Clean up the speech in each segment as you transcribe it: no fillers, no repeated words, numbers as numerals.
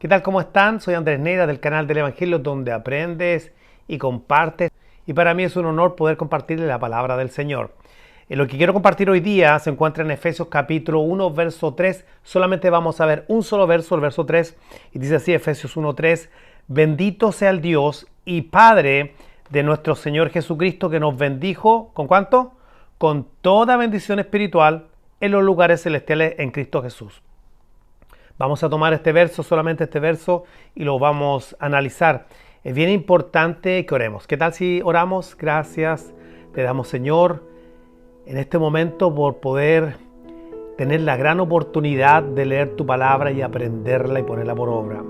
¿Qué tal? ¿Cómo están? Soy Andrés Neira del canal del Evangelio donde aprendes y compartes. Y para mí es un honor poder compartirle la palabra del Señor. Lo que quiero compartir hoy día se encuentra en Efesios capítulo 1, verso 3. Solamente vamos a ver un solo verso, el verso 3. Y dice así, Efesios 1, 3. Bendito sea el Dios y Padre de nuestro Señor Jesucristo, que nos bendijo, ¿con cuánto? Con toda bendición espiritual en los lugares celestiales en Cristo Jesús. Vamos a tomar este verso, solamente este verso, y lo vamos a analizar. Es bien importante que oremos. ¿Qué tal si oramos? Gracias. Te damos, Señor, en este momento por poder tener la gran oportunidad de leer tu palabra y aprenderla y ponerla por obra.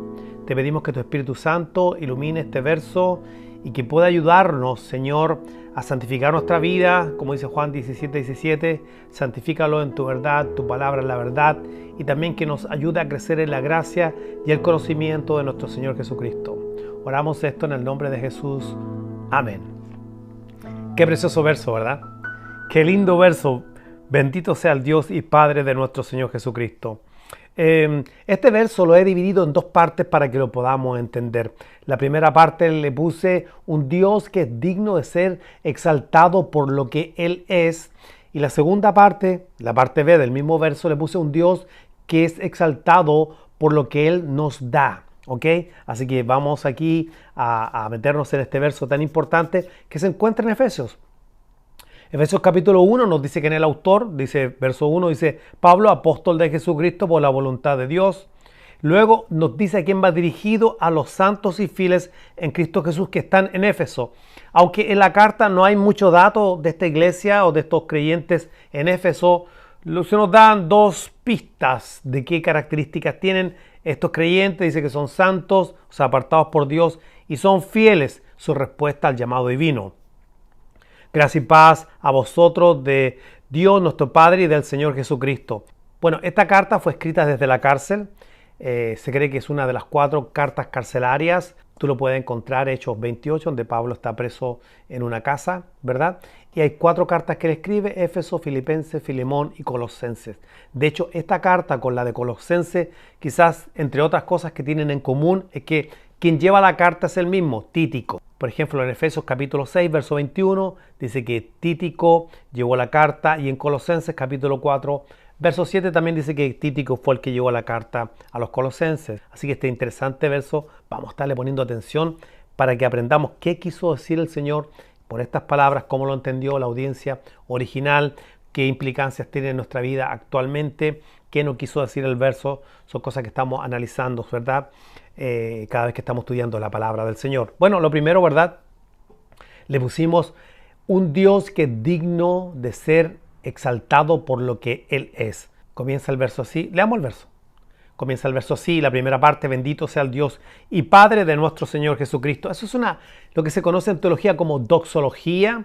Te pedimos que tu Espíritu Santo ilumine este verso y que pueda ayudarnos, Señor, a santificar nuestra vida, como dice Juan 17:17, santifícalo en tu verdad, tu palabra es la verdad, y también que nos ayude a crecer en la gracia y el conocimiento de nuestro Señor Jesucristo. Oramos esto en el nombre de Jesús. Amén. Qué precioso verso, ¿verdad? Qué lindo verso. Bendito sea el Dios y Padre de nuestro Señor Jesucristo. Este verso lo he dividido en dos partes para que lo podamos entender. La primera parte le puse un Dios que es digno de ser exaltado por lo que Él es. Y la segunda parte, la parte B del mismo verso, le puse un Dios que es exaltado por lo que Él nos da. ¿Ok? Así que vamos aquí a meternos en este verso tan importante que se encuentra en Efesios. Efesios capítulo 1 nos dice que en el autor, dice verso 1, dice Pablo, apóstol de Jesucristo por la voluntad de Dios. Luego nos dice a quién va dirigido: a los santos y fieles en Cristo Jesús que están en Éfeso. Aunque en la carta no hay mucho dato de esta iglesia o de estos creyentes en Éfeso, se nos dan dos pistas de qué características tienen estos creyentes. Dice que son santos, o sea, apartados por Dios, y son fieles, su respuesta al llamado divino. Gracia y paz a vosotros de Dios nuestro Padre y del Señor Jesucristo. Bueno, esta carta fue escrita desde la cárcel. Se cree que es una de las 4 cartas carcelarias. Tú lo puedes encontrar Hechos 28, donde Pablo está preso en una casa, ¿verdad? Y hay 4 cartas que él escribe: Éfeso, Filipenses, Filemón y Colosenses. De hecho, esta carta con la de Colosenses, quizás entre otras cosas que tienen en común, es que quien lleva la carta es el mismo, Tíquico. Por ejemplo, en Efesios capítulo 6, verso 21, dice que Tíquico llevó la carta, y en Colosenses capítulo 4, verso 7 también dice que Tíquico fue el que llevó la carta a los colosenses. Así que este interesante verso vamos a estarle poniendo atención para que aprendamos qué quiso decir el Señor por estas palabras, cómo lo entendió la audiencia original, qué implicancias tiene en nuestra vida actualmente, qué no quiso decir el verso. Son cosas que estamos analizando, ¿verdad? Cada vez que estamos estudiando la palabra del Señor. Bueno, lo primero, ¿verdad? Le pusimos un Dios que es digno de ser exaltado por lo que Él es. Comienza el verso así. Leamos el verso. Comienza el verso así, la primera parte: bendito sea el Dios y Padre de nuestro Señor Jesucristo. Eso es lo que se conoce en teología como doxología.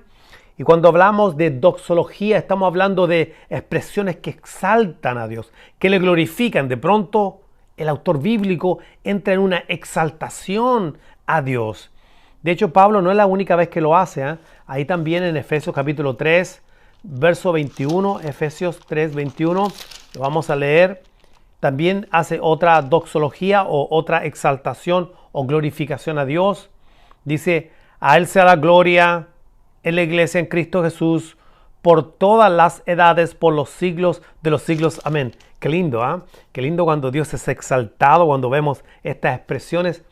Y cuando hablamos de doxología, estamos hablando de expresiones que exaltan a Dios, que le glorifican. De pronto, el autor bíblico entra en una exaltación a Dios. De hecho, Pablo no es la única vez que lo hace, ¿eh? Ahí también en Efesios capítulo 3, verso 21, Efesios 3, 21, lo vamos a leer. También hace otra doxología o otra exaltación o glorificación a Dios. Dice: a Él sea la gloria en la iglesia en Cristo Jesús por todas las edades, por los siglos de los siglos. Amén. Qué lindo, ¿ah? Qué lindo cuando Dios es exaltado, cuando vemos estas expresiones,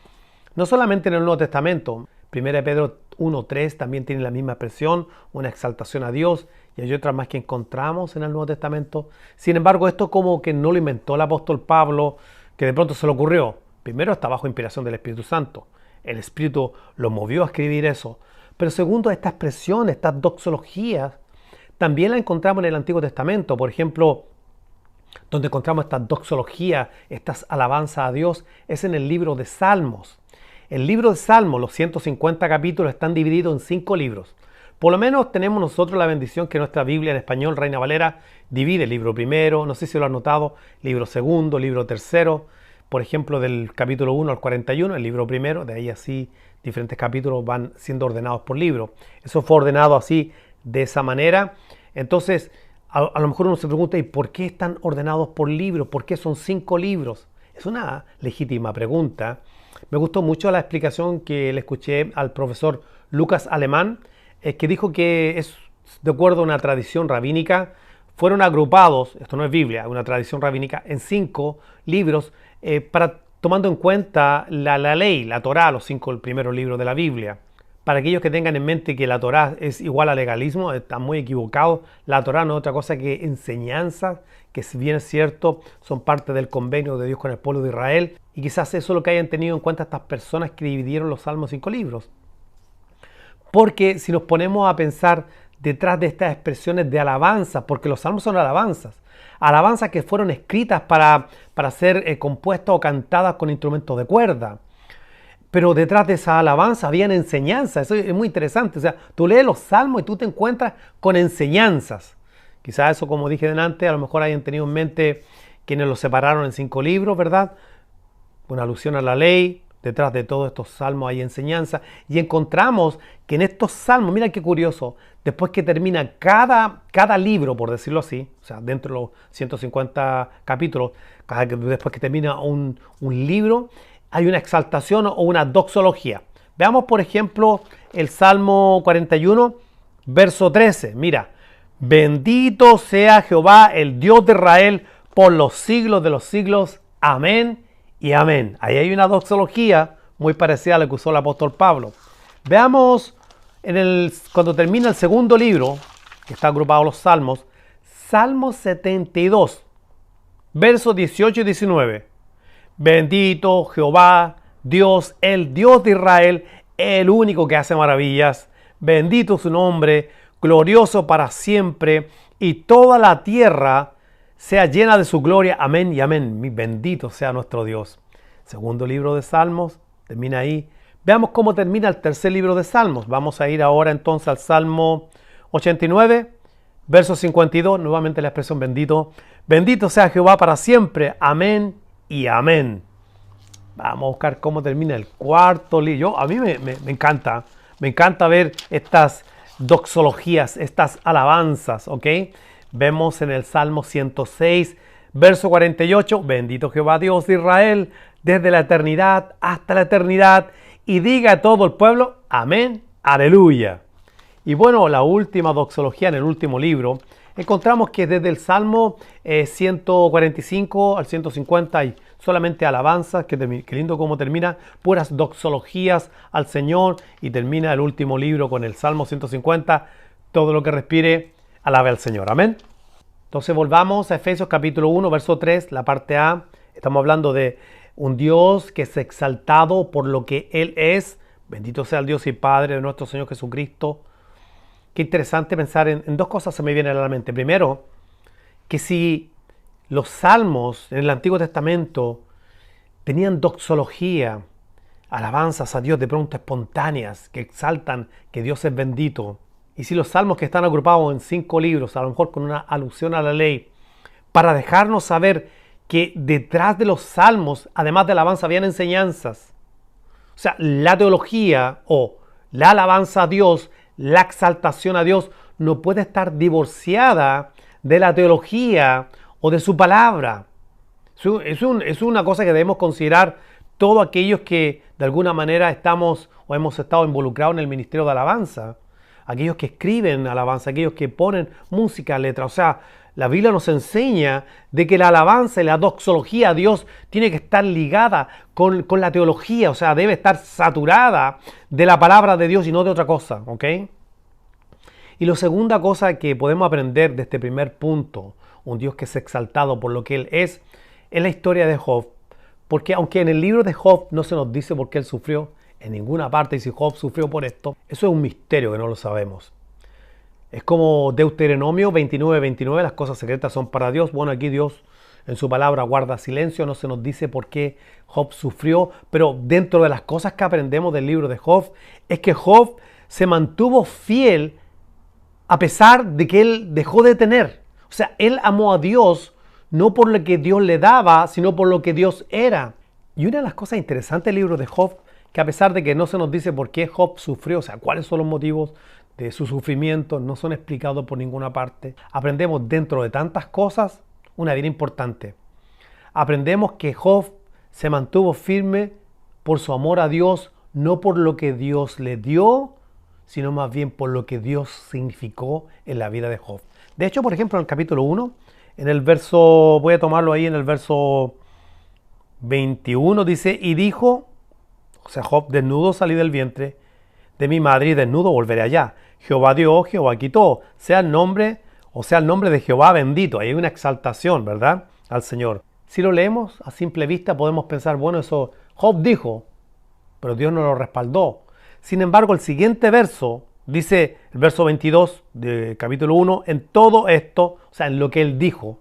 no solamente en el Nuevo Testamento. 1 Pedro 1:3 también tiene la misma expresión, una exaltación a Dios, y hay otras más que encontramos en el Nuevo Testamento. Sin embargo, esto como que no lo inventó el apóstol Pablo, que de pronto se le ocurrió. Primero, está bajo inspiración del Espíritu Santo. El Espíritu lo movió a escribir eso. Pero segundo, esta expresión, estas doxologías, también la encontramos en el Antiguo Testamento. Por ejemplo, donde encontramos esta doxología, estas alabanzas a Dios, es en el libro de Salmos. El libro de Salmos, los 150 capítulos, están divididos en 5 libros. Por lo menos tenemos nosotros la bendición que nuestra Biblia en español, Reina Valera, divide el libro primero, no sé si lo han notado, libro segundo, libro tercero. Por ejemplo, del capítulo 1 al 41, el libro primero, de ahí así diferentes capítulos van siendo ordenados por libro. Eso fue ordenado así, de esa manera. Entonces, a lo mejor uno se pregunta: ¿y por qué están ordenados por libros? ¿Por qué son 5 libros? Es una legítima pregunta. Me gustó mucho la explicación que le escuché al profesor Lucas Alemán, que dijo que es de acuerdo a una tradición rabínica, fueron agrupados, esto no es Biblia, una tradición rabínica, en 5 libros tomando en cuenta la ley, la Torá, los 5 primeros libros de la Biblia. Para aquellos que tengan en mente que la Torá es igual a legalismo, están muy equivocados. La Torá no es otra cosa que enseñanzas, que si bien es cierto, son parte del convenio de Dios con el pueblo de Israel. Y quizás eso es lo que hayan tenido en cuenta estas personas que dividieron los Salmos en 5 libros. Porque si nos ponemos a pensar detrás de estas expresiones de alabanza, porque los salmos son alabanzas que fueron escritas para ser compuestas o cantadas con instrumentos de cuerda. Pero detrás de esa alabanza habían enseñanzas. Eso es muy interesante. O sea, tú lees los salmos y tú te encuentras con enseñanzas. Quizás eso, como dije delante, a lo mejor hayan tenido en mente quienes los separaron en 5 libros, ¿verdad? Una alusión a la ley. Detrás de todos estos salmos hay enseñanza. Y encontramos que en estos salmos, mira qué curioso, después que termina cada libro, por decirlo así, o sea, dentro de los 150 capítulos, después que termina un libro, hay una exaltación o una doxología. Veamos, por ejemplo, el Salmo 41, verso 13. Mira, bendito sea Jehová, el Dios de Israel, por los siglos de los siglos. Amén y amén. Ahí hay una doxología muy parecida a la que usó el apóstol Pablo. Veamos cuando termina el segundo libro, que está agrupado los salmos, Salmo 72, versos 18 y 19. Bendito Jehová, Dios, el Dios de Israel, el único que hace maravillas. Bendito su nombre, glorioso para siempre, y toda la tierra sea llena de su gloria. Amén y amén. Bendito sea nuestro Dios. Segundo libro de Salmos, termina ahí. Veamos cómo termina el tercer libro de Salmos. Vamos a ir ahora entonces al Salmo 89, verso 52. Nuevamente la expresión bendito. Bendito sea Jehová para siempre. Amén y amén. Vamos a buscar cómo termina el cuarto libro. A mí me encanta ver estas doxologías, estas alabanzas, ¿ok? Vemos en el Salmo 106, verso 48, bendito Jehová Dios de Israel, desde la eternidad hasta la eternidad, y diga a todo el pueblo, amén, aleluya. Y bueno, la última doxología en el último libro, encontramos que desde el Salmo 145 al 150 hay solamente alabanzas, que lindo cómo termina, puras doxologías al Señor, y termina el último libro con el Salmo 150, todo lo que respire, alabe al Señor, amén. Entonces volvamos a Efesios capítulo 1, verso 3, la parte A. Estamos hablando de un Dios que es exaltado por lo que Él es. Bendito sea el Dios y Padre de nuestro Señor Jesucristo. Qué interesante pensar en 2 cosas se me vienen a la mente. Primero, que si los salmos en el Antiguo Testamento tenían doxología, alabanzas a Dios de pronto espontáneas, que exaltan que Dios es bendito. Y si los salmos que están agrupados en 5 libros, a lo mejor con una alusión a la ley, para dejarnos saber que detrás de los salmos, además de alabanza, habían enseñanzas. O sea, la teología o la alabanza a Dios, la exaltación a Dios, no puede estar divorciada de la teología o de su palabra. Es una cosa que debemos considerar todos aquellos que de alguna manera estamos o hemos estado involucrados en el ministerio de alabanza. Aquellos que escriben alabanza, aquellos que ponen música, letra. O sea, la Biblia nos enseña de que la alabanza y la doxología a Dios tiene que estar ligada con la teología. O sea, debe estar saturada de la palabra de Dios y no de otra cosa. ¿Ok? Y la segunda cosa que podemos aprender de este primer punto, un Dios que es exaltado por lo que Él es la historia de Job. Porque aunque en el libro de Job no se nos dice por qué él sufrió, en ninguna parte dice Job sufrió por esto, eso es un misterio que no lo sabemos. Es como Deuteronomio 29:29, las cosas secretas son para Dios. Bueno, aquí Dios en su palabra guarda silencio, no se nos dice por qué Job sufrió, pero dentro de las cosas que aprendemos del libro de Job, es que Job se mantuvo fiel a pesar de que él dejó de tener. O sea, él amó a Dios no por lo que Dios le daba, sino por lo que Dios era. Y una de las cosas interesantes del libro de Job, que a pesar de que no se nos dice por qué Job sufrió, o sea, cuáles son los motivos de su sufrimiento, no son explicados por ninguna parte, aprendemos dentro de tantas cosas una vida importante. Aprendemos que Job se mantuvo firme por su amor a Dios, no por lo que Dios le dio, sino más bien por lo que Dios significó en la vida de Job. De hecho, por ejemplo, en el capítulo 1, en el verso, voy a tomarlo ahí en el verso 21, dice, y dijo, o sea, Job, desnudo salí del vientre de mi madre y desnudo volveré allá. Jehová dio, Jehová quitó, sea el nombre de Jehová bendito. Ahí hay una exaltación, ¿verdad?, al Señor. Si lo leemos a simple vista podemos pensar, bueno, eso Job dijo, pero Dios no lo respaldó. Sin embargo, el siguiente verso, dice el verso 22 de capítulo 1, en todo esto, o sea, en lo que él dijo,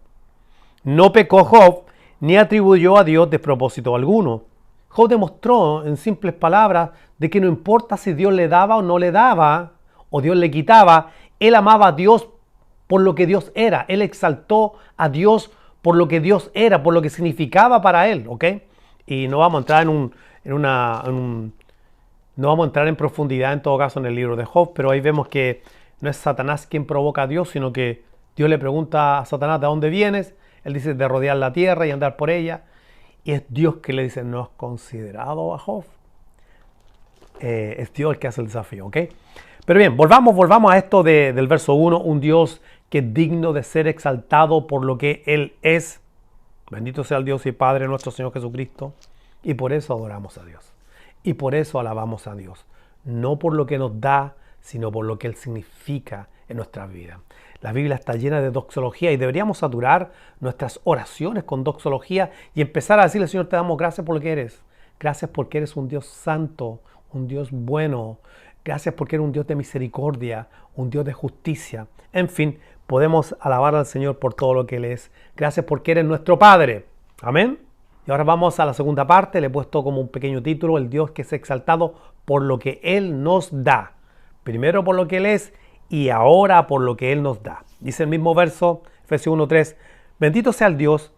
no pecó Job, ni atribuyó a Dios despropósito alguno. Job demostró en simples palabras de que no importa si Dios le daba o no le daba, o Dios le quitaba, él amaba a Dios por lo que Dios era. Él exaltó a Dios por lo que Dios era, por lo que significaba para él, ¿ok? Y no vamos a entrar no vamos a entrar en profundidad en todo caso en el libro de Job, pero ahí vemos que no es Satanás quien provoca a Dios, sino que Dios le pregunta a Satanás, ¿de dónde vienes? Él dice, de rodear la tierra y andar por ella. Y es Dios que le dice, ¿no has considerado a Job? Es Dios el que hace el desafío, ¿ok? Pero bien, volvamos a esto del verso 1, un Dios que es digno de ser exaltado por lo que Él es. Bendito sea el Dios y Padre nuestro Señor Jesucristo. Y por eso adoramos a Dios. Y por eso alabamos a Dios. No por lo que nos da, sino por lo que Él significa en nuestras vidas. La Biblia está llena de doxología y deberíamos saturar nuestras oraciones con doxología y empezar a decirle, Señor, te damos gracias por lo que eres. Gracias porque eres un Dios santo, un Dios bueno. Gracias porque eres un Dios de misericordia, un Dios de justicia. En fin, podemos alabar al Señor por todo lo que Él es. Gracias porque eres nuestro Padre. Amén. Y ahora vamos a la segunda parte. Le he puesto como un pequeño título, el Dios que es exaltado por lo que Él nos da. Primero por lo que Él es y ahora por lo que Él nos da. Dice el mismo verso, Efesios 1:3, bendito sea el Dios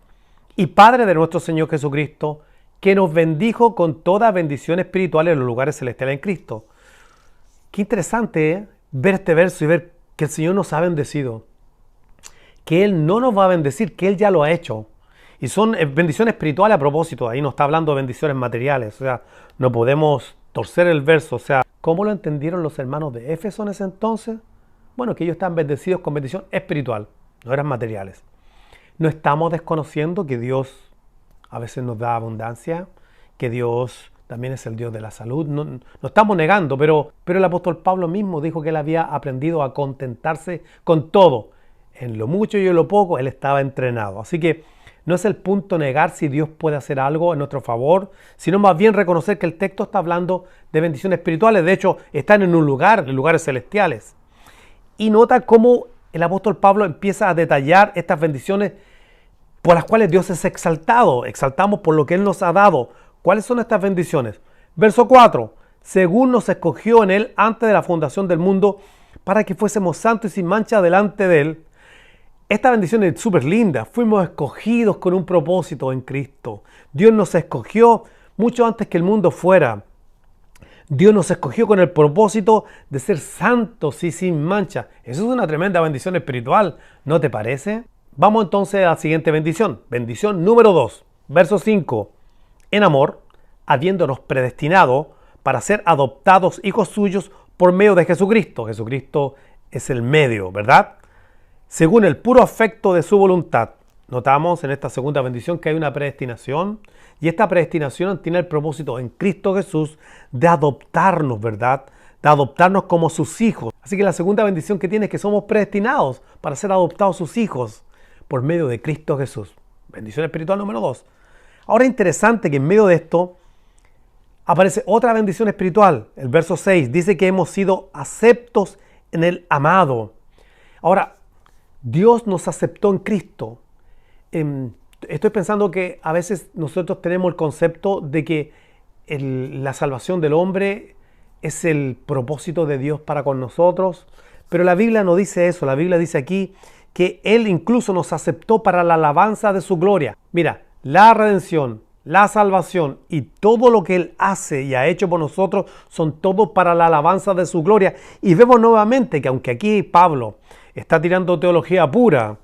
y Padre de nuestro Señor Jesucristo, que nos bendijo con toda bendición espiritual en los lugares celestiales en Cristo. Qué interesante ver este verso y ver que el Señor nos ha bendecido. Que Él no nos va a bendecir, que Él ya lo ha hecho. Y son bendiciones espirituales a propósito. Ahí no está hablando de bendiciones materiales. O sea, no podemos torcer el verso. O sea, ¿cómo lo entendieron los hermanos de Éfeso en ese entonces? Bueno, que ellos estaban bendecidos con bendición espiritual, no eran materiales. No estamos desconociendo que Dios a veces nos da abundancia, que Dios también es el Dios de la salud. No estamos negando, pero el apóstol Pablo mismo dijo que él había aprendido a contentarse con todo. En lo mucho y en lo poco, él estaba entrenado. Así que no es el punto negar si Dios puede hacer algo en nuestro favor, sino más bien reconocer que el texto está hablando de bendiciones espirituales. De hecho, están en lugares celestiales. Y nota cómo el apóstol Pablo empieza a detallar estas bendiciones por las cuales Dios es exaltado. Exaltamos por lo que Él nos ha dado. ¿Cuáles son estas bendiciones? Verso 4. Según nos escogió en Él antes de la fundación del mundo, para que fuésemos santos y sin mancha delante de Él. Esta bendición es súper linda. Fuimos escogidos con un propósito en Cristo. Dios nos escogió mucho antes que el mundo fuera. Dios nos escogió con el propósito de ser santos y sin mancha. Eso es una tremenda bendición espiritual, ¿no te parece? Vamos entonces a la siguiente bendición. Bendición número 2, verso 5. En amor, habiéndonos predestinado para ser adoptados hijos suyos por medio de Jesucristo. Jesucristo es el medio, ¿verdad? Según el puro afecto de su voluntad. Notamos en esta segunda bendición que hay una predestinación. Y esta predestinación tiene el propósito en Cristo Jesús de adoptarnos, ¿verdad? De adoptarnos como sus hijos. Así que la segunda bendición que tiene es que somos predestinados para ser adoptados sus hijos por medio de Cristo Jesús. Bendición espiritual número 2. Ahora es interesante que en medio de esto aparece otra bendición espiritual. El verso 6 dice que hemos sido aceptos en el amado. Ahora, Dios nos aceptó en Cristo. Estoy pensando que a veces nosotros tenemos el concepto de que la salvación del hombre es el propósito de Dios para con nosotros, pero la Biblia no dice eso. La Biblia dice aquí que Él incluso nos aceptó para la alabanza de su gloria. Mira, la redención, la salvación y todo lo que Él hace y ha hecho por nosotros son todo para la alabanza de su gloria. Y vemos nuevamente que aunque aquí Pablo está tirando teología pura,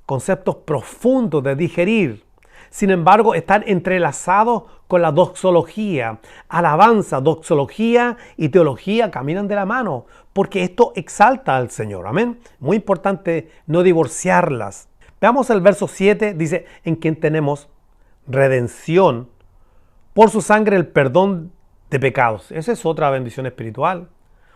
conceptos profundos de digerir, sin embargo, están entrelazados con la doxología. Alabanza, doxología y teología caminan de la mano, porque esto exalta al Señor. Amén. Muy importante no divorciarlas. Veamos el verso 7, dice, en quien tenemos redención por su sangre, el perdón de pecados. Esa es otra bendición espiritual.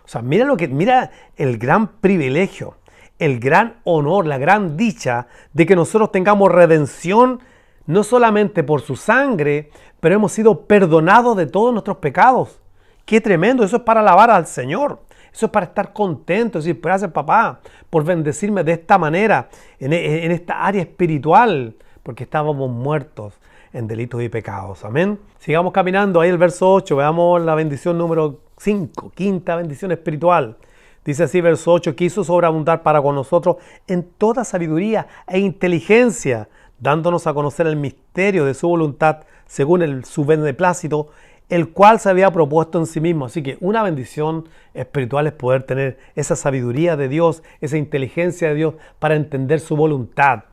O sea, mira el gran privilegio, el gran honor, la gran dicha de que nosotros tengamos redención, no solamente por su sangre, pero hemos sido perdonados de todos nuestros pecados. ¡Qué tremendo! Eso es para alabar al Señor. Eso es para estar contento, es decir, gracias papá por bendecirme de esta manera, en esta área espiritual, porque estábamos muertos en delitos y pecados. Amén. Sigamos caminando. Ahí el verso 8, veamos la bendición número 5, quinta bendición espiritual. Dice así, verso 8, quiso sobreabundar para con nosotros en toda sabiduría e inteligencia, dándonos a conocer el misterio de su voluntad según su beneplácito, el cual se había propuesto en sí mismo. Así que una bendición espiritual es poder tener esa sabiduría de Dios, esa inteligencia de Dios para entender su voluntad.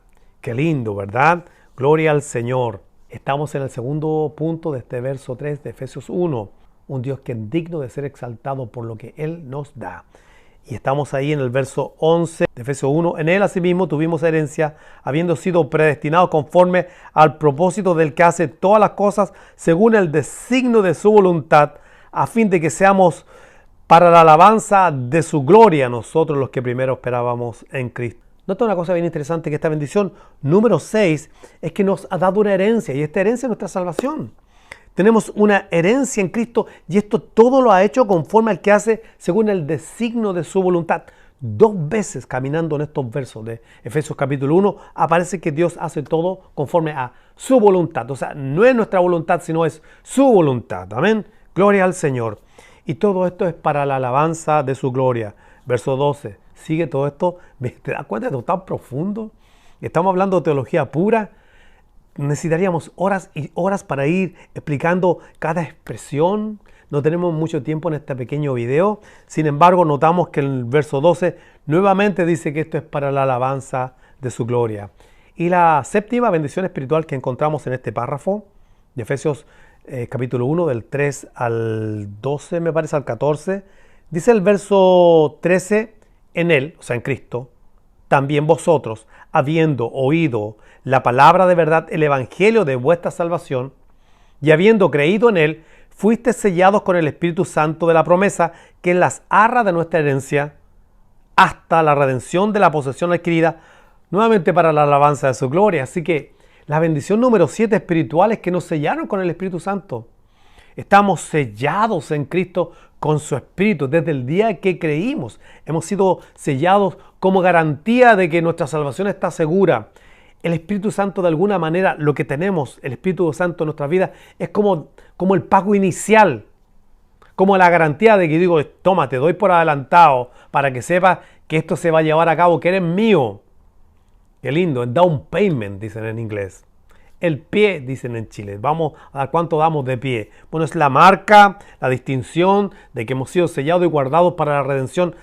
Qué lindo, ¿verdad? Gloria al Señor. Estamos en el segundo punto de este verso 3 de Efesios 1. Un Dios que es digno de ser exaltado por lo que Él nos da. Y estamos ahí en el verso 11 de Efesios 1. En Él asimismo tuvimos herencia, habiendo sido predestinados conforme al propósito del que hace todas las cosas según el designio de su voluntad, a fin de que seamos para la alabanza de su gloria nosotros los que primero esperábamos en Cristo. Nota una cosa bien interesante, que esta bendición número 6 es que nos ha dado una herencia, y esta herencia es nuestra salvación. Tenemos una herencia en Cristo y esto todo lo ha hecho conforme al que hace según el designio de su voluntad. 2 veces caminando en estos versos de Efesios capítulo 1 aparece que Dios hace todo conforme a su voluntad. O sea, no es nuestra voluntad, sino es su voluntad. Amén. Gloria al Señor. Y todo esto es para la alabanza de su gloria. Verso 12. Sigue todo esto. ¿Te das cuenta de esto tan profundo? Estamos hablando de teología pura. Necesitaríamos horas y horas para ir explicando cada expresión. No tenemos mucho tiempo en este pequeño video. Sin embargo, notamos que en el verso 12 nuevamente dice que esto es para la alabanza de su gloria. Y la séptima bendición espiritual que encontramos en este párrafo de Efesios capítulo 1, del 3 al 12, me parece, al 14, dice el verso 13, en Él, o sea, en Cristo, también vosotros, habiendo oído la palabra de verdad, el evangelio de vuestra salvación, y habiendo creído en Él, fuisteis sellados con el Espíritu Santo de la promesa, que es las arras de nuestra herencia, hasta la redención de la posesión adquirida, nuevamente para la alabanza de su gloria. Así que la bendición número 7 espiritual es que nos sellaron con el Espíritu Santo. Estamos sellados en Cristo con su Espíritu desde el día que creímos. Hemos sido sellados como garantía de que nuestra salvación está segura. El Espíritu Santo, de alguna manera, lo que tenemos, el Espíritu Santo en nuestra vida, es como el pago inicial, como la garantía de que digo, toma, te doy por adelantado para que sepas que esto se va a llevar a cabo, que eres mío. Qué lindo, el down payment, dicen en inglés. El pie, dicen en Chile. Vamos a dar cuánto damos de pie. Bueno, es la marca, la distinción de que hemos sido sellados y guardados para la redención.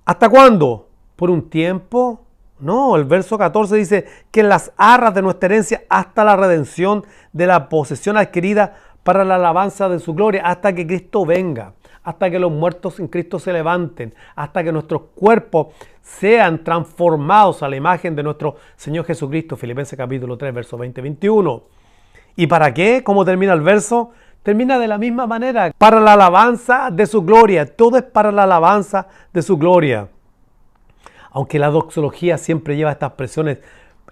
¿Hasta cuándo? ¿Por un tiempo? No, el verso 14 dice que en las arras de nuestra herencia hasta la redención de la posesión adquirida para la alabanza de su gloria, hasta que Cristo venga, hasta que los muertos en Cristo se levanten, hasta que nuestros cuerpos sean transformados a la imagen de nuestro Señor Jesucristo. Filipenses capítulo 3, verso 20-21. ¿Y para qué? ¿Cómo termina el verso? Termina de la misma manera, para la alabanza de su gloria. Todo es para la alabanza de su gloria. Aunque la doxología siempre lleva estas expresiones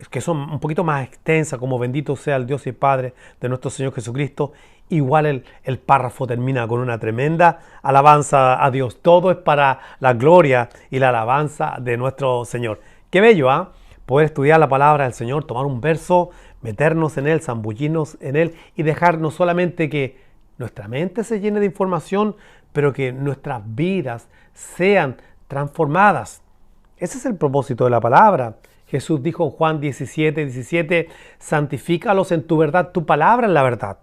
que son un poquito más extensas, como bendito sea el Dios y Padre de nuestro Señor Jesucristo, igual el párrafo termina con una tremenda alabanza a Dios. Todo es para la gloria y la alabanza de nuestro Señor. Qué bello, ¿ah? Poder estudiar la palabra del Señor, tomar un verso, meternos en él, zambullirnos en él y dejarnos solamente que nuestra mente se llene de información, pero que nuestras vidas sean transformadas. Ese es el propósito de la palabra. Jesús dijo en Juan 17, santifícalos en tu verdad, tu palabra es la verdad.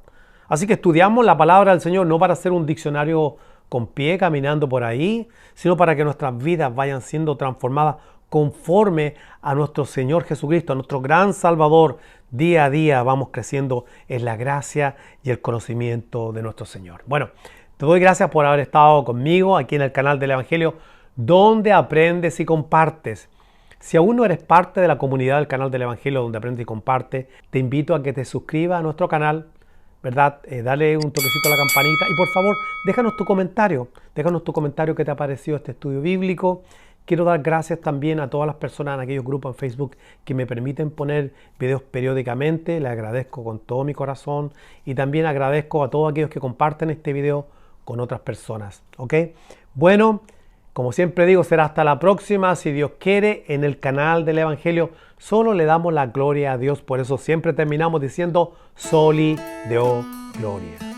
Así que estudiamos la palabra del Señor no para hacer un diccionario con pie caminando por ahí, sino para que nuestras vidas vayan siendo transformadas conforme a nuestro Señor Jesucristo, a nuestro gran Salvador, día a día vamos creciendo en la gracia y el conocimiento de nuestro Señor. Bueno, te doy gracias por haber estado conmigo aquí en el canal del Evangelio, donde aprendes y compartes. Si aún no eres parte de la comunidad del canal del Evangelio, donde aprendes y compartes, te invito a que te suscribas a nuestro canal, ¿verdad? Dale un toquecito a la campanita y por favor, déjanos tu comentario. Déjanos tu comentario qué te ha parecido este estudio bíblico. Quiero dar gracias también a todas las personas en aquellos grupos en Facebook que me permiten poner videos periódicamente. Les agradezco con todo mi corazón y también agradezco a todos aquellos que comparten este video con otras personas. ¿Ok? Bueno, como siempre digo, será hasta la próxima, si Dios quiere, en el canal del Evangelio. Solo le damos la gloria a Dios, por eso siempre terminamos diciendo Soli Deo Gloria.